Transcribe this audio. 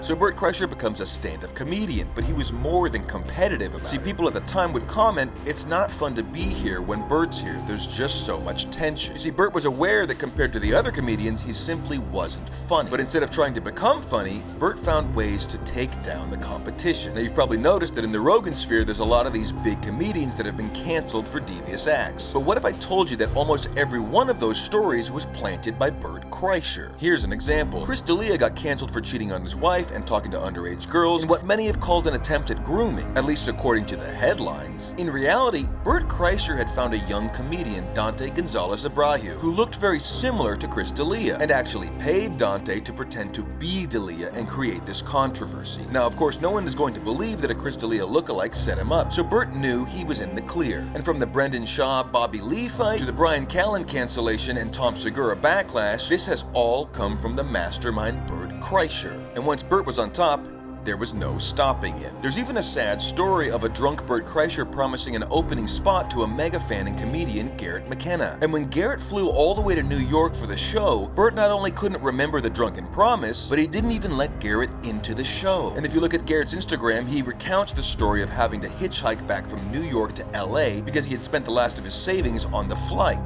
So Bert Kreischer becomes a stand-up comedian, but he was more than competitive about it. See, people at the time would comment, "It's not fun to be here when Bert's here, there's just so much tension." You see, Bert was aware that compared to the other comedians, he simply wasn't funny. But instead of trying to become funny, Bert found ways to take down the competition. Now, you've probably noticed that in the Rogan sphere, there's a lot of these big comedians that have been canceled for devious acts. But what if I told you that almost every one of those stories was planted by Bert Kreischer? Here's an example. Chris D'Elia got canceled for cheating on his wife and talking to underage girls in what many have called an attempt at grooming, at least according to the headlines. In reality, Bert Kreischer had found a young comedian, Dante Gonzalez Abraju, who looked very similar to Chris D'Elia, and actually paid Dante to pretend to be D'Elia and create this controversy. Now, of course, no one is going to believe that a Chris D'Elia lookalike set him up, so Bert knew he was in the clear. And from the Brendan Shaw-Bobby Lee fight to the Brian Callen cancellation and Tom Segura backlash, this has all come from the mastermind Bert Kreischer. And once Bert was on top, there was no stopping him. There's even a sad story of a drunk Bert Kreischer promising an opening spot to a mega fan and comedian Garrett McKenna. And when Garrett flew all the way to New York for the show, Bert not only couldn't remember the drunken promise, but he didn't even let Garrett into the show. And if you look at Garrett's Instagram, he recounts the story of having to hitchhike back from New York to LA because he had spent the last of his savings on the flight.